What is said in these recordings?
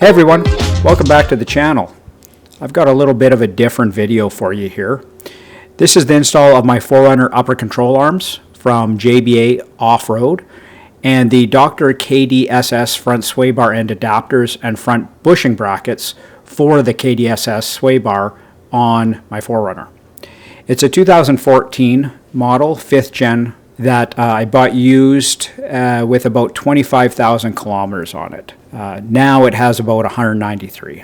Hey everyone, welcome back to the channel. I've got a little bit of a different video for you here. This is the install of my 4Runner upper control arms from JBA Off-Road and the Dr. KDSS front sway bar end adapters and front bushing brackets for the KDSS sway bar on my 4Runner. It's a 2014 model, 5th gen, that I bought used with about 25,000 kilometers on it. Now it has about 193.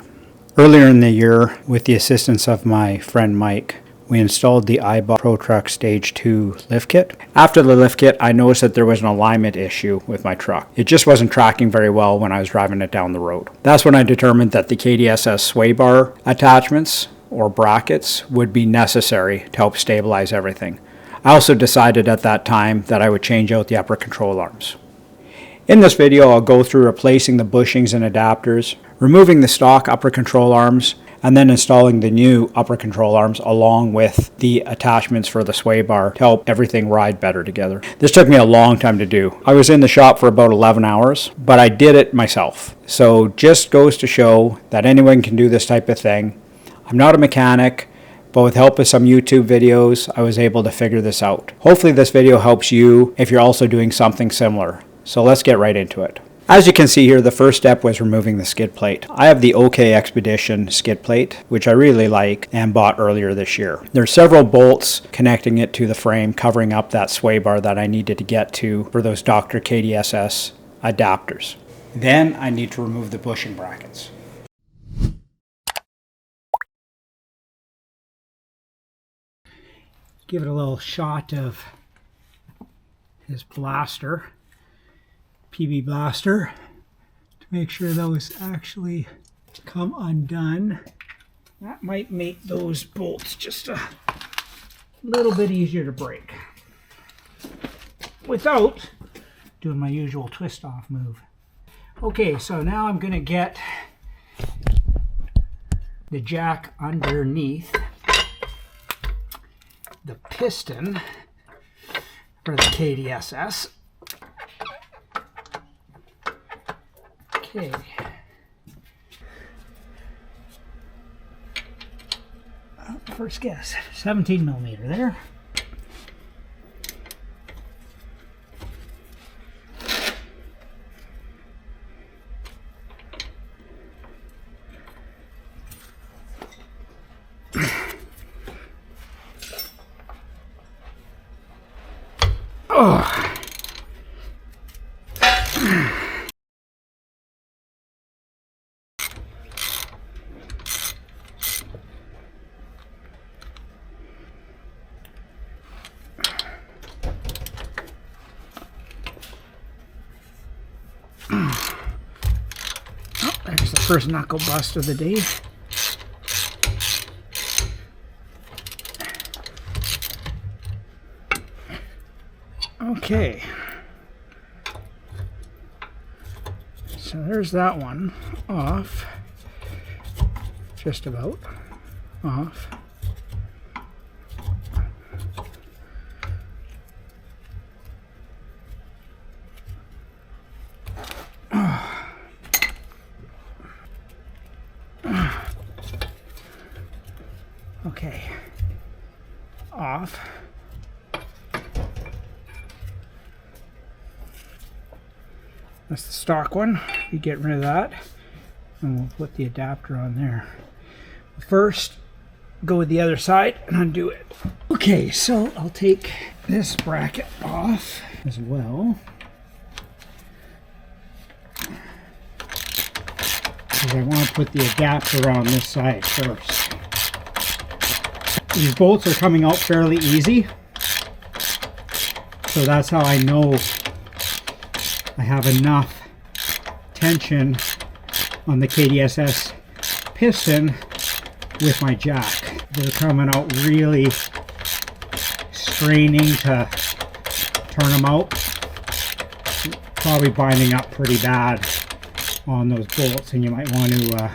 Earlier in the year, with the assistance of my friend Mike, we installed the Eibach Pro Truck Stage 2 lift kit. After the lift kit, I noticed that there was an alignment issue with my truck. It just wasn't tracking very well when I was driving it down the road. That's when I determined that the KDSS sway bar attachments or brackets would be necessary to help stabilize everything. I also decided at that time that I would change out the upper control arms. In this video, I'll go through replacing the bushings and adapters, removing the stock upper control arms, and then installing the new upper control arms along with the attachments for the sway bar to help everything ride better together. This took me a long time to do. I was in the shop for about 11 hours, but I did it myself. So just goes to show that anyone can do this type of thing. I'm not a mechanic, but with help of some YouTube videos, I was able to figure this out. Hopefully this video helps you if you're also doing something similar. So let's get right into it. As you can see here, the first step was removing the skid plate. I have the OK Expedition skid plate, which I really like and bought earlier this year. There are several bolts connecting it to the frame, covering up that sway bar that I needed to get to for those Dr. KDSS adapters. Then I need to remove the bushing brackets. Give it a little shot of his blaster, PB blaster, to make sure those actually come undone. That might make those bolts just a little bit easier to break without doing my usual twist off move. Okay, so now I'm going to get the jack underneath the piston for the KDSS. Okay. First guess, 17 millimeter there. Oh. There's the first knuckle bust of the day. Okay, so there's that one off, just about off. Okay, off. That's the stock one. We get rid of that and we'll put the adapter on there. First, go with the other side and undo it. Okay, so I'll take this bracket off as well, because I want to put the adapter on this side first. These bolts are coming out fairly easy, so that's how I know I have enough tension on the KDSS piston with my jack. They're coming out really straining to turn them out. Probably binding up pretty bad on those bolts, and you might want to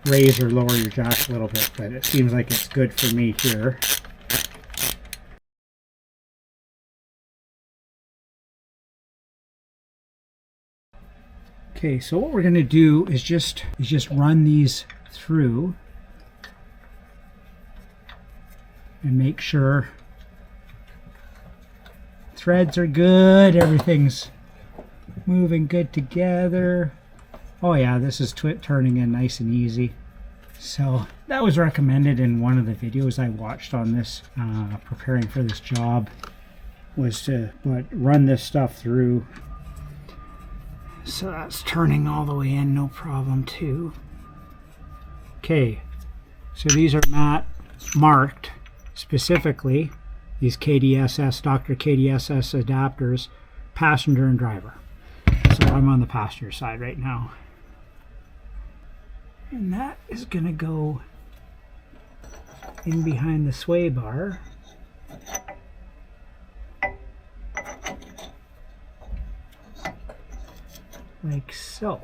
raise or lower your jack a little bit, but it seems like it's good for me here. Okay, so what we're going to do is just run these through and make sure threads are good, everything's moving good together. Oh yeah, this is turning in nice and easy. So that was recommended in one of the videos I watched on this, preparing for this job, was to run this stuff through. So that's turning all the way in, no problem too. Okay, so these are marked specifically, these KDSS, Dr. KDSS adapters, passenger and driver. So I'm on the passenger side right now. And that is going to go in behind the sway bar. Like so.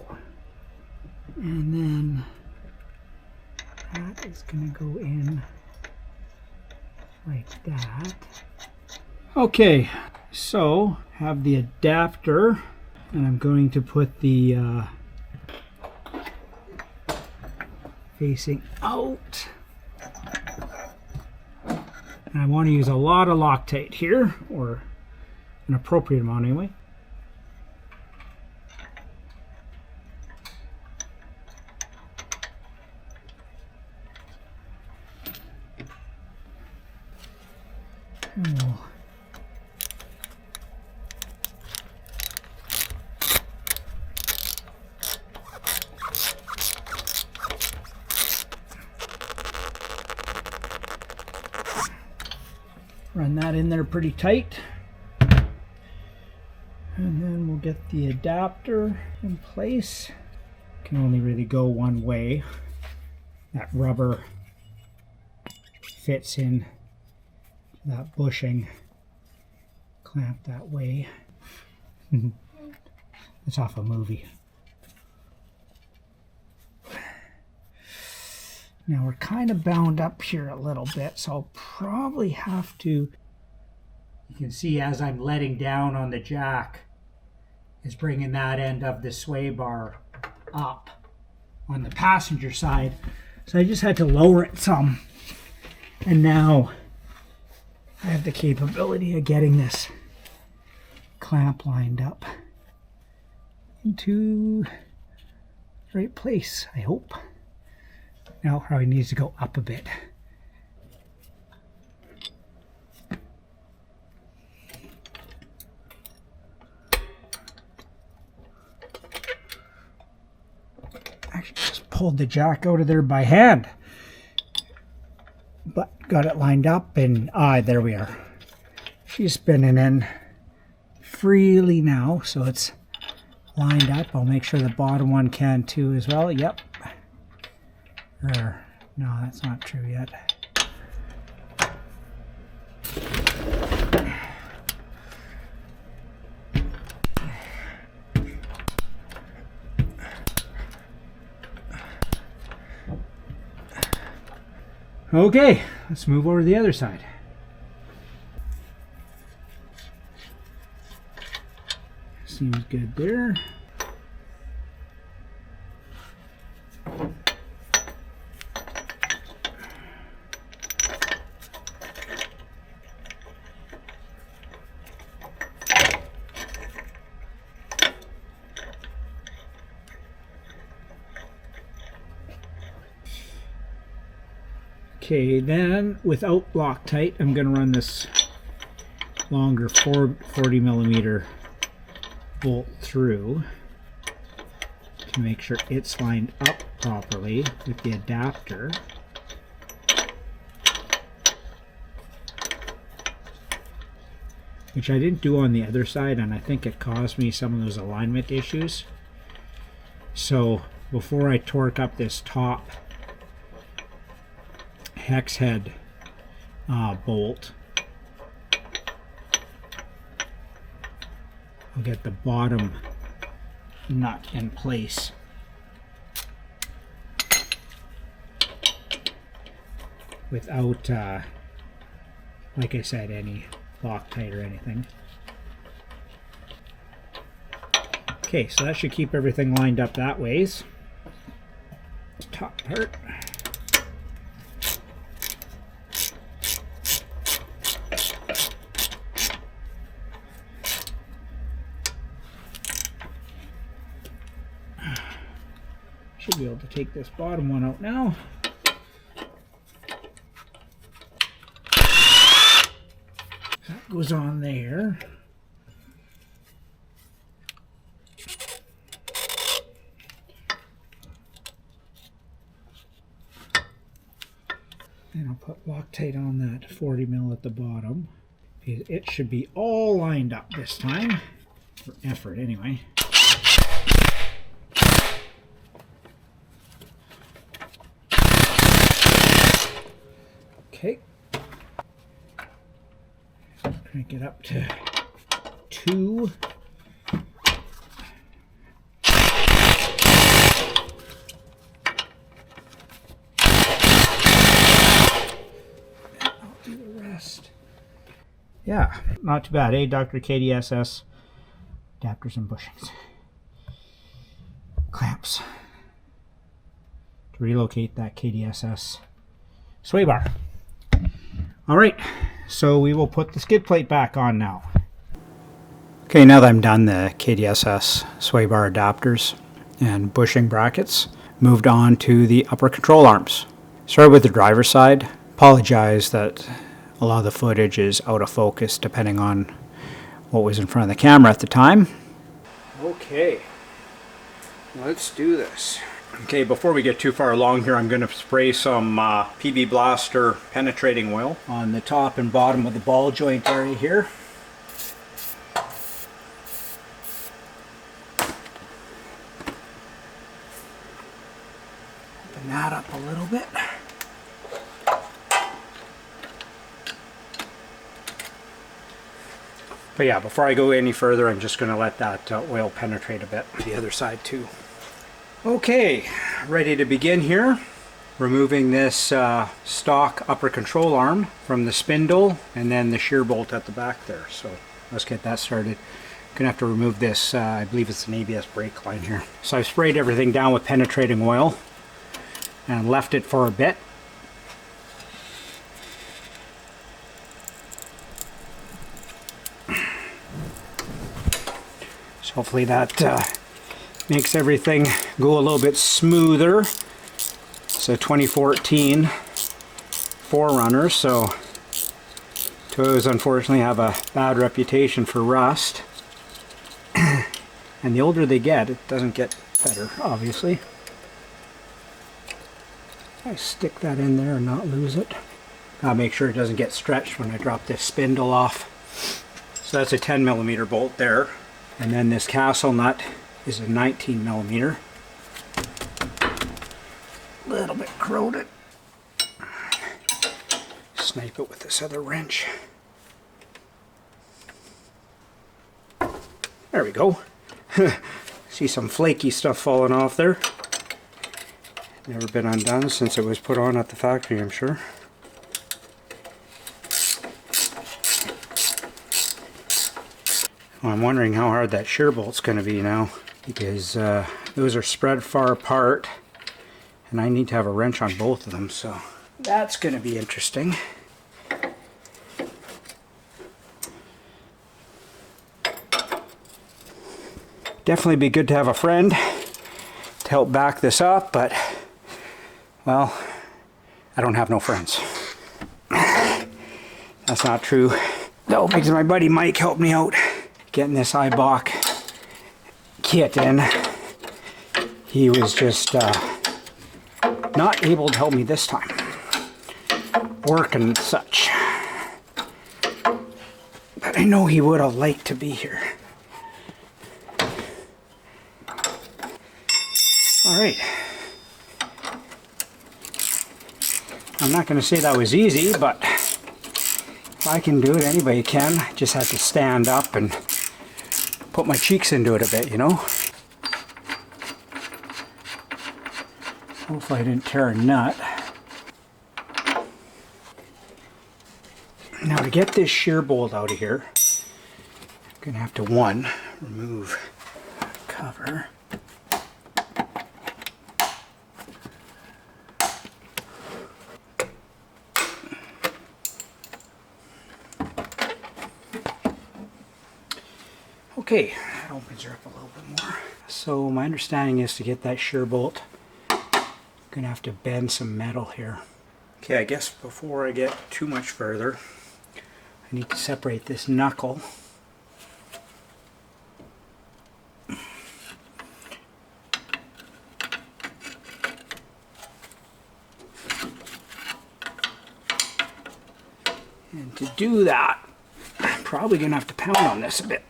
And then that is going to go in like that. Okay, so have the adapter, and I'm going to put the facing out. And I want to use a lot of Loctite here, or an appropriate amount anyway. Oh. Run that in there pretty tight. And then we'll get the adapter in place. Can only really go one way. That rubber fits in that bushing clamp that way. It's off a movie. Now we're kind of bound up here a little bit, so I'll probably have to, you can see as I'm letting down on the jack, is bringing that end of the sway bar up on the passenger side. So I just had to lower it some. And now I have the capability of getting this clamp lined up into the right place, I hope. Now it probably needs to go up a bit. Actually just pulled the jack out of there by hand. But got it lined up, and there we are. She's spinning in freely now, so it's lined up. I'll make sure the bottom one can too as well. Yep. No, that's not true yet. Okay, let's move over to the other side. Seems good there. Okay, then without Loctite, I'm going to run this longer 40 millimeter bolt through to make sure it's lined up properly with the adapter. Which I didn't do on the other side, and I think it caused me some of those alignment issues. So before I torque up this top hex head bolt, I'll get the bottom nut in place. Without, like I said, any Loctite or anything. Okay, so that should keep everything lined up that ways. Top part. Should be able to take this bottom one out now. That goes on there. And I'll put Loctite on that 40 mil at the bottom. It should be all lined up this time, for effort anyway. Okay. Crank it up to 2. Yeah, not too bad, eh? Dr. KDSS adapters and bushings. Clamps to relocate that KDSS sway bar. All right, so we will put the skid plate back on now. Okay, now that I'm done the KDSS sway bar adapters and bushing brackets, moved on to the upper control arms. Started with the driver's side. Apologize that a lot of the footage is out of focus depending on what was in front of the camera at the time. Okay, let's do this. Okay, before we get too far along here, I'm going to spray some PB Blaster penetrating oil on the top and bottom of the ball joint area here. Open that up a little bit. But yeah, before I go any further, I'm just going to let that oil penetrate a bit. The other side too. Okay, ready to begin here. Removing this stock upper control arm from the spindle and then the shear bolt at the back there. So let's get that started. Gonna have to remove this, I believe it's an ABS brake line here. So I've sprayed everything down with penetrating oil and left it for a bit. So hopefully that makes everything go a little bit smoother. It's a 2014 4Runner, so Toyotas unfortunately have a bad reputation for rust. And the older they get, it doesn't get better, obviously. I stick that in there and not lose it. Gotta make sure it doesn't get stretched when I drop this spindle off. So that's a 10mm bolt there. And then this castle nut is a 19mm. A little bit corroded. Snipe it with this other wrench. There we go. See some flaky stuff falling off there. Never been undone since it was put on at the factory, I'm sure. Well, I'm wondering how hard that shear bolt's going to be now, because those are spread far apart and I need to have a wrench on both of them, so that's going to be interesting. Definitely be good to have a friend to help back this up, but well, I don't have no friends. That's not true. No, because my buddy Mike helped me out getting this Eibach kit in. He was just not able to help me this time. Work and such. But I know he would have liked to be here. Alright. I'm not going to say that was easy, but if I can do it, anybody can. I just have to stand up and put my cheeks into it a bit, you know. Hopefully I didn't tear a nut. Now to get this shear bolt out of here, I'm going to have to, one, remove a cover. Okay, that opens her up a little bit more. So my understanding is to get that shear bolt, I'm going to have to bend some metal here. Okay, I guess before I get too much further, I need to separate this knuckle. And to do that, I'm probably going to have to pound on this a bit.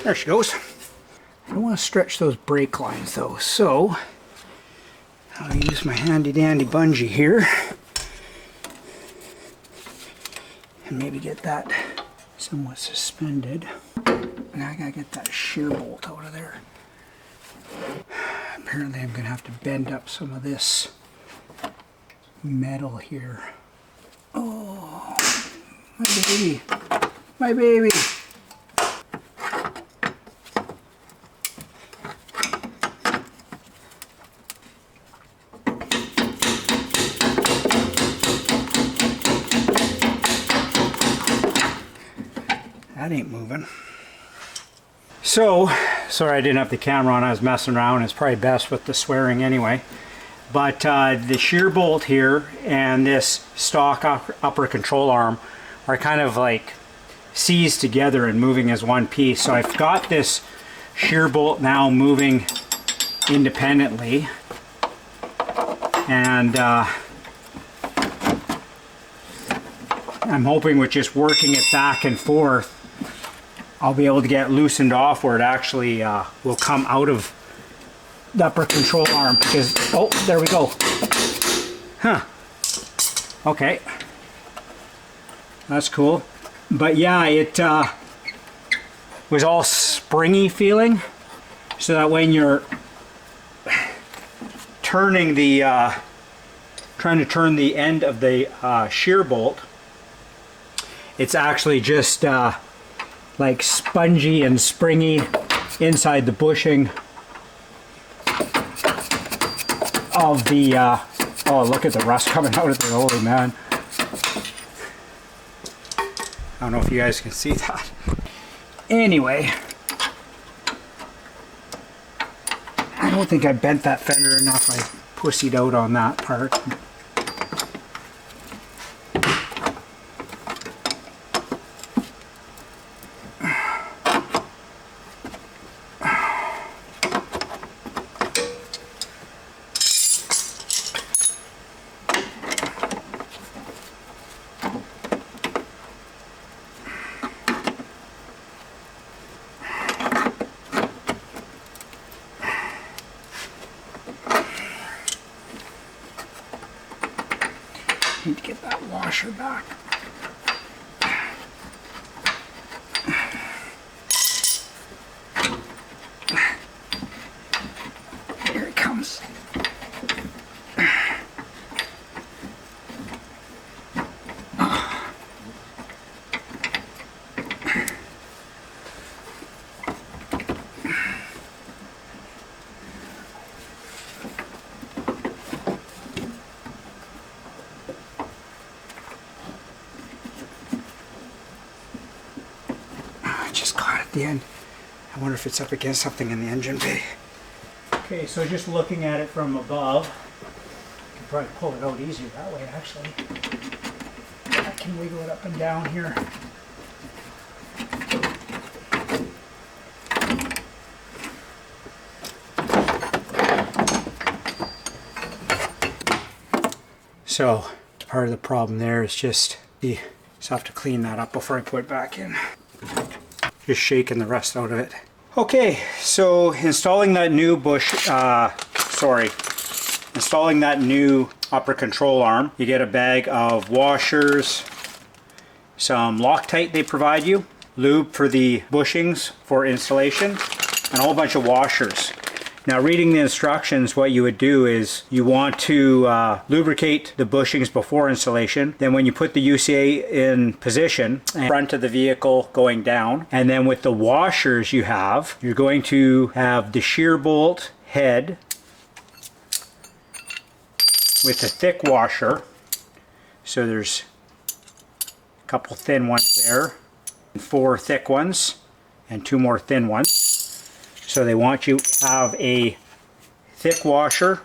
There she goes. I don't want to stretch those brake lines though, so I'll use my handy dandy bungee here and maybe get that somewhat suspended. And I gotta get that shear bolt out of there. Apparently I'm gonna have to bend up some of this metal here. Oh, my baby, my baby. That ain't moving. So, sorry I didn't have the camera on, I was messing around. It's probably best with the swearing anyway. But the shear bolt here and this stock upper control arm are kind of like seized together and moving as one piece. So I've got this shear bolt now moving independently. And I'm hoping with just working it back and forth, I'll be able to get loosened off where it actually will come out of the upper control arm. Because, oh, there we go. Huh. Okay. That's cool. But yeah, it was all springy feeling. So that when you're turning the, trying to turn the end of the shear bolt, it's actually just like spongy and springy inside the bushing of the oh, look at the rust coming out of there, holy man. I don't know if you guys can see that. Anyway, I don't think I bent that fender enough. I pussied out on that part. Need to get that washer back. Here it comes. Just caught at the end. I wonder if it's up against something in the engine bay. Okay, so just looking at it from above, I can probably pull it out easier that way actually. I can wiggle it up and down here. So part of the problem there is just have to clean that up before I put it back in. Just shaking the rust out of it. Okay, so installing that new installing that new upper control arm, you get a bag of washers, some Loctite they provide you, lube for the bushings for installation, and a whole bunch of washers. Now, reading the instructions, what you would do is you want to lubricate the bushings before installation. Then when you put the UCA in position, front of the vehicle going down, and then with the washers you're going to have the shear bolt head with a thick washer. So there's a couple thin ones there, 4 thick ones, and 2 more thin ones. So they want you to have a thick washer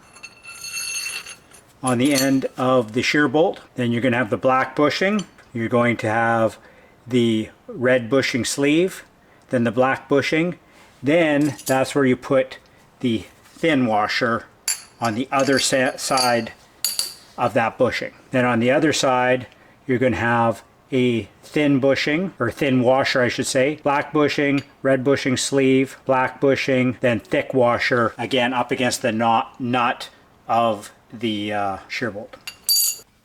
on the end of the shear bolt. Then you're going to have the black bushing. You're going to have the red bushing sleeve, then the black bushing. Then that's where you put the thin washer on the other side of that bushing. Then on the other side, you're going to have a thin bushing, or thin washer I should say, black bushing, red bushing sleeve, black bushing, then thick washer, again up against the nut of the shear bolt.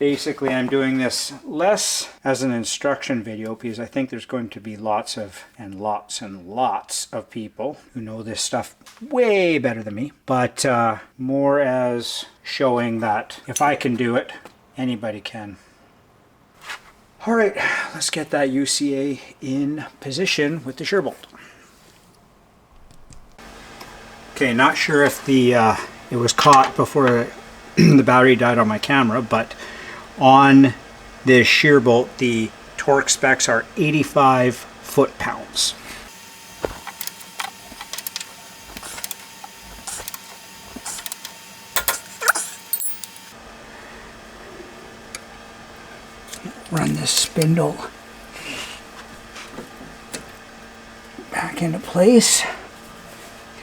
Basically, I'm doing this less as an instruction video because I think there's going to be lots of people who know this stuff way better than me, but more as showing that if I can do it, anybody can. All right, let's get that UCA in position with the shear bolt. Okay, not sure if it was caught before the battery died on my camera, but on this shear bolt, the torque specs are 85 foot-pounds. Run this spindle back into place.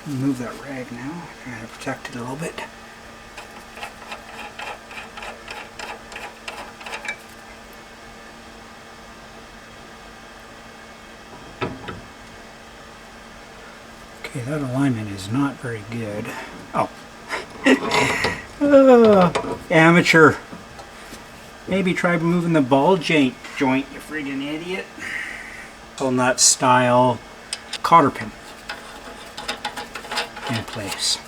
Move that rag now, trying to protect it a little bit. Okay, that alignment is not very good. Oh. Amateur. Maybe try moving the ball joint, you friggin' idiot. Pull nut style cotter pin in place.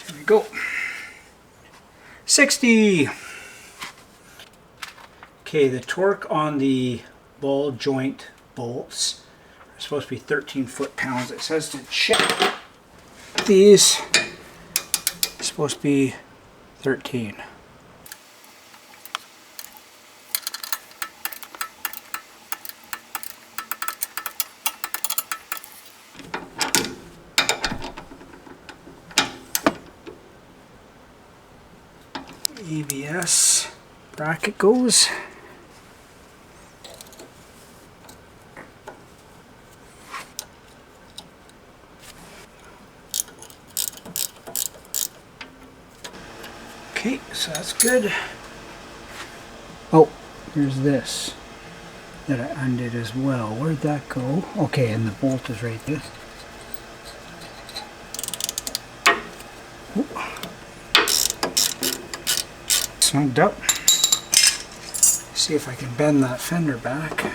There we go. 60. Okay, the torque on the ball joint bolts are supposed to be 13 foot-pounds. It says to check these. It's supposed to be 13. ABS bracket goes. Okay, so that's good. Oh, here's this that I undid as well. Where'd that go? Okay, and the bolt is right there. Ooh. Snugged up. See if I can bend that fender back.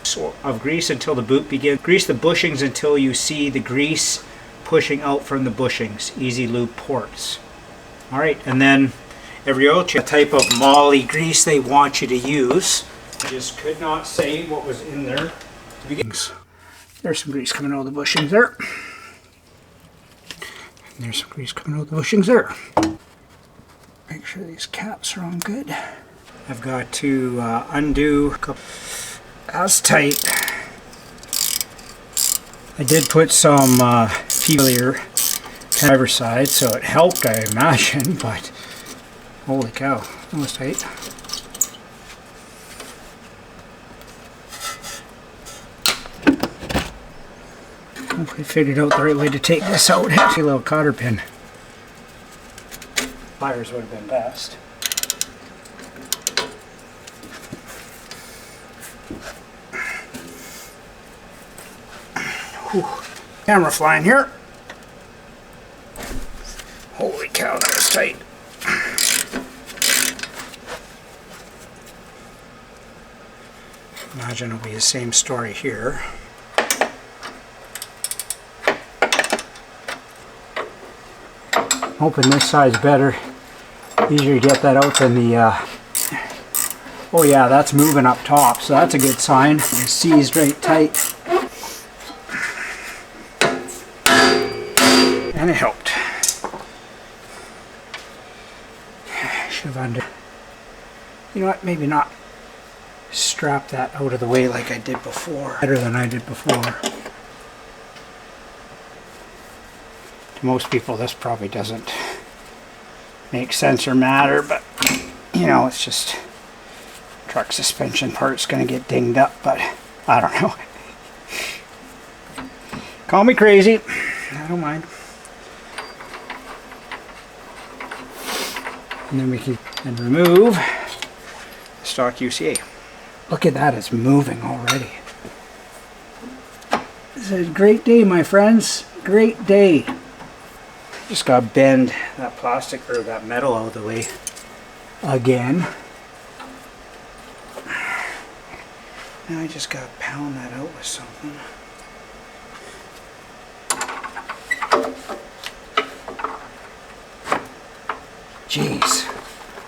So of grease until the boot begins. Grease the bushings until you see the grease pushing out from the bushings. Easy lube ports. Alright, and then every oil change, the type of moly grease they want you to use. I just could not say what was in there to begin. There's some grease coming out of the bushings there. And there's some grease coming out of the bushings there. Make sure these caps are on good. I've got to undo a couple. That's tight. I did put some earlier driver's side, so it helped, I imagine, but holy cow, that was tight. Hopefully figured out the right way to take this out. A little cotter pin. Pliers would have been best. Whew. Camera flying here. Holy cow, that was tight. Imagine it'll be the same story here. Hoping this side's better. Easier to get that out than the oh yeah, that's moving up top, so that's a good sign. It's seized right tight. And it helped. Should have under. You know what? Maybe not strap that out of the way like I did before. Better than I did before. To most people, this probably doesn't make sense or matter, but you know, it's just truck suspension part's going to get dinged up, but I don't know. Call me crazy. I don't mind. And then we can remove the stock UCA. Look at that, it's moving already. It's a great day, my friends. Great day. Just got to bend that plastic or that metal out of the way again. Now I just got to pound that out with something. Jeez,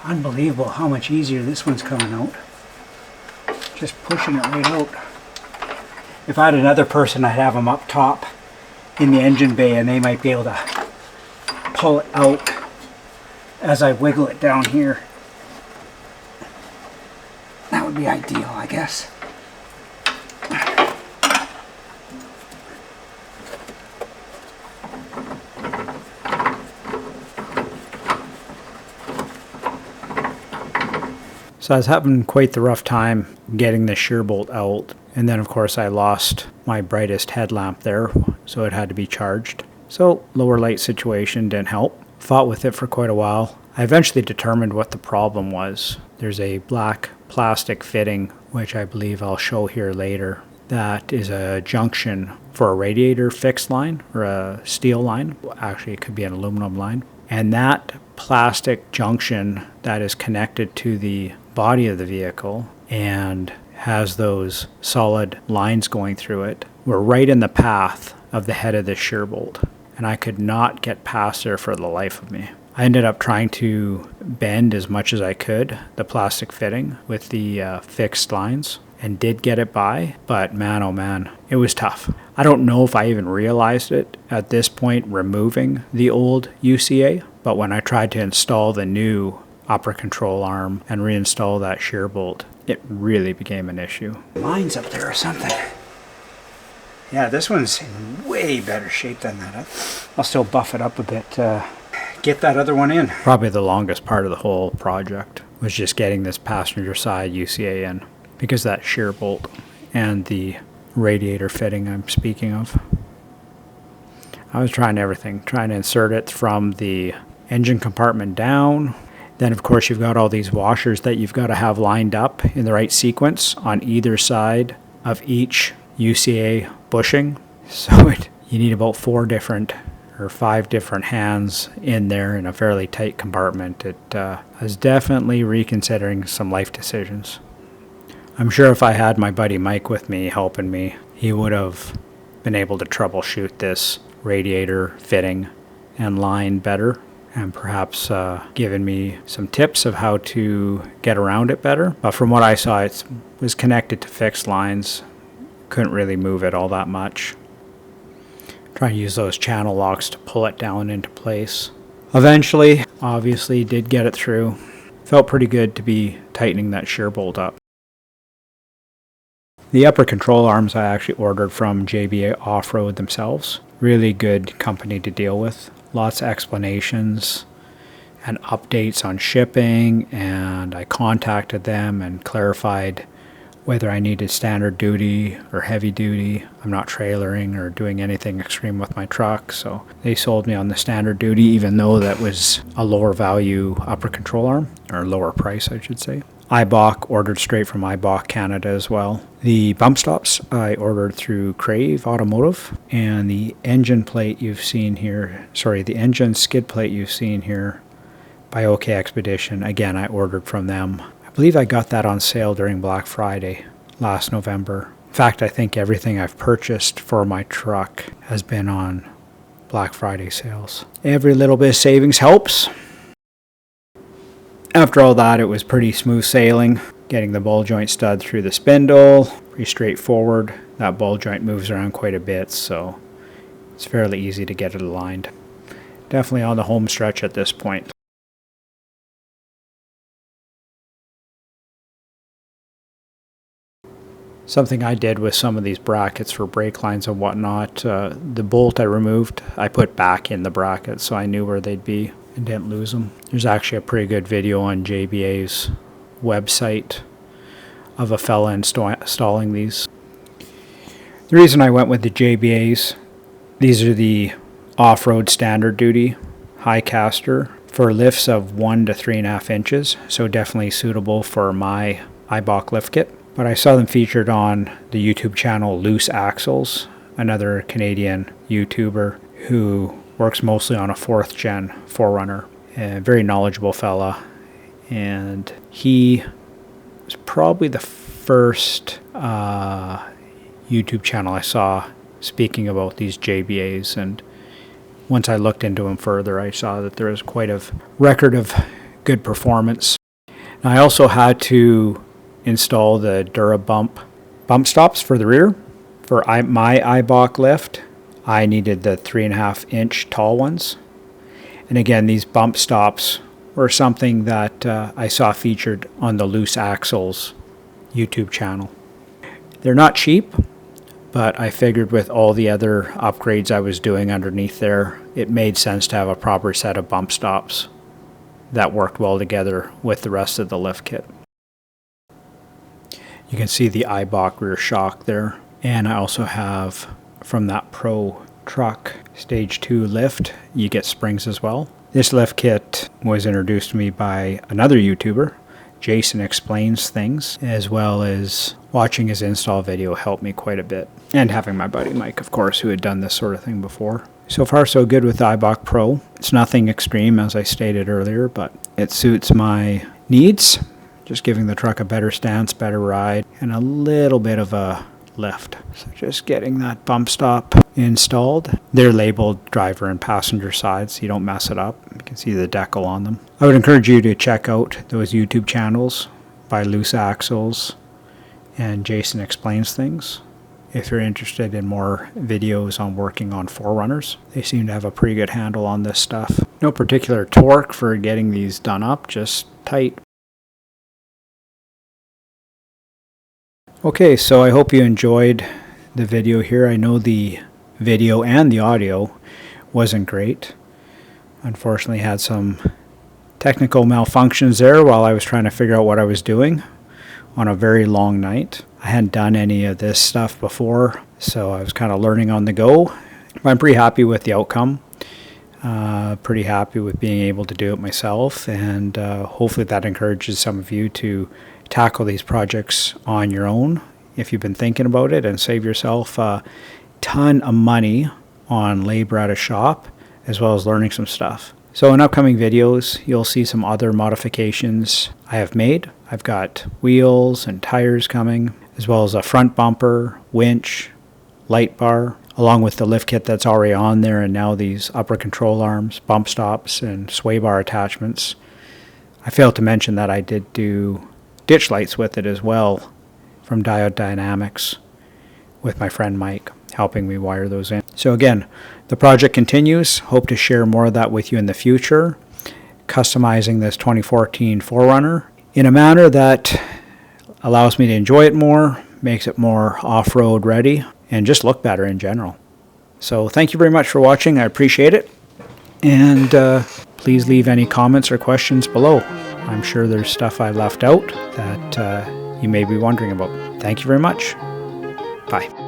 unbelievable how much easier this one's coming out. Just pushing it right out. If I had another person, I'd have them up top in the engine bay and they might be able to pull it out as I wiggle it down here. That would be ideal, I guess. So I was having quite the rough time getting the shear bolt out, and then of course I lost my brightest headlamp there, so it had to be charged. So lower light situation didn't help. Fought with it for quite a while. I eventually determined what the problem was. There's a black plastic fitting, which I believe I'll show here later, that is a junction for a radiator fixed line or a steel line. Actually, it could be an aluminum line. And that plastic junction that is connected to the body of the vehicle and has those solid lines going through it were right in the path of the head of the shear bolt. And I could not get past there for the life of me. I ended up trying to bend as much as I could the plastic fitting with the fixed lines and did get it by, but man oh man, it was tough. I don't know if I even realized it at this point removing the old UCA, but when I tried to install the new upper control arm and reinstall that shear bolt, it really became an issue. Lines up there or something. Yeah, this one's in way better shape than that. I'll still buff it up a bit, get that other one in. Probably the longest part of the whole project was just getting this passenger side UCA in, because that shear bolt and the radiator fitting I'm speaking of. I was trying everything, trying to insert it from the engine compartment down. Then of course you've got all these washers that you've got to have lined up in the right sequence on either side of each UCA bushing. So you need about 4 different or 5 different hands in there in a fairly tight compartment. It was definitely reconsidering some life decisions. I'm sure if I had my buddy Mike with me helping me, he would have been able to troubleshoot this radiator fitting and line better, and perhaps given me some tips of how to get around it better. But from what I saw, it was connected to fixed lines. Couldn't really move it all that much. Try to use those channel locks to pull it down into place. Eventually, obviously, did get it through. Felt pretty good to be tightening that shear bolt up. The upper control arms I actually ordered from JBA Off-Road themselves. Really good company to deal with. Lots of explanations and updates on shipping, and I contacted them and clarified whether I needed standard duty or heavy duty. I'm not trailering or doing anything extreme with my truck, so they sold me on the standard duty, even though that was a lower value upper control arm, or lower price I should say. Eibach, ordered straight from Eibach Canada as well. The bump stops I ordered through Crave Automotive, and the engine plate you've seen here, the engine skid plate you've seen here by OK Expedition, again I ordered from them. I believe I got that on sale during Black Friday. last November. In fact, I think everything I've purchased for my truck has been on Black Friday sales. Every little bit of savings helps. After all that, it was pretty smooth sailing. Getting the ball joint stud through the spindle, pretty straightforward. That ball joint moves around quite a bit, so it's fairly easy to get it aligned. Definitely on the home stretch at this point. Something I did with some of these brackets for brake lines and whatnot, the bolt I removed, I put back in the bracket so I knew where they'd be and didn't lose them. There's actually a pretty good video on JBA's website of a fella installing these. The reason I went with the JBA's, these are the off-road standard duty high caster for lifts of 1 to 3.5 inches, so definitely suitable for my Eibach Lift Kit. But I saw them featured on the YouTube channel Loose Axles, another Canadian YouTuber who works mostly on a 4th gen 4Runner. A very knowledgeable fella, and he was probably the first YouTube channel I saw speaking about these JBAs, and once I looked into them further, I saw that there was quite a record of good performance. And I also had to install the Durobump Bumpstops for the rear. For my Eibach lift, I needed the 3.5 inch tall ones. And again, these bump stops were something that I saw featured on the Loose Axles YouTube channel. They're not cheap, but I figured with all the other upgrades I was doing underneath there, it made sense to have a proper set of bump stops that worked well together with the rest of the lift kit. You can see the Eibach rear shock there. And I also have from that Pro truck stage 2 lift, you get springs as well. This lift kit was introduced to me by another YouTuber, Jason Explains Things, as well as watching his install video helped me quite a bit. And having my buddy Mike, of course, who had done this sort of thing before. So far so good with the Eibach Pro. It's nothing extreme as I stated earlier, but it suits my needs. Just giving the truck a better stance, better ride, and a little bit of a lift. So just getting that bump stop installed. They're labeled driver and passenger side, so you don't mess it up. You can see the decal on them. I would encourage you to check out those YouTube channels by Loose Axles and Jason Explains Things if you're interested in more videos on working on 4Runners. They seem to have a pretty good handle on this stuff. No particular torque for getting these done up, just tight. Okay, so I hope you enjoyed the video here. I know the video and the audio wasn't great. Unfortunately, had some technical malfunctions there while I was trying to figure out what I was doing on a very long night. I hadn't done any of this stuff before, so I was kind of learning on the go. I'm pretty happy with the outcome. Pretty happy with being able to do it myself, and hopefully that encourages some of you to tackle these projects on your own if you've been thinking about it, and save yourself a ton of money on labor at a shop, as well as learning some stuff. So in upcoming videos, you'll see some other modifications I have made. I've got wheels and tires coming, as well as a front bumper, winch, light bar, along with the lift kit that's already on there, and now these upper control arms, bump stops, and sway bar attachments. I failed to mention that I did do ditch lights with it as well from Diode Dynamics with my friend Mike helping me wire those in. So again, the project continues. Hope to share more of that with you in the future. Customizing this 2014 4Runner in a manner that allows me to enjoy it more, makes it more off-road ready, and just look better in general. So thank you very much for watching. I appreciate it. And please leave any comments or questions below. I'm sure there's stuff I left out that you may be wondering about. Thank you very much. Bye.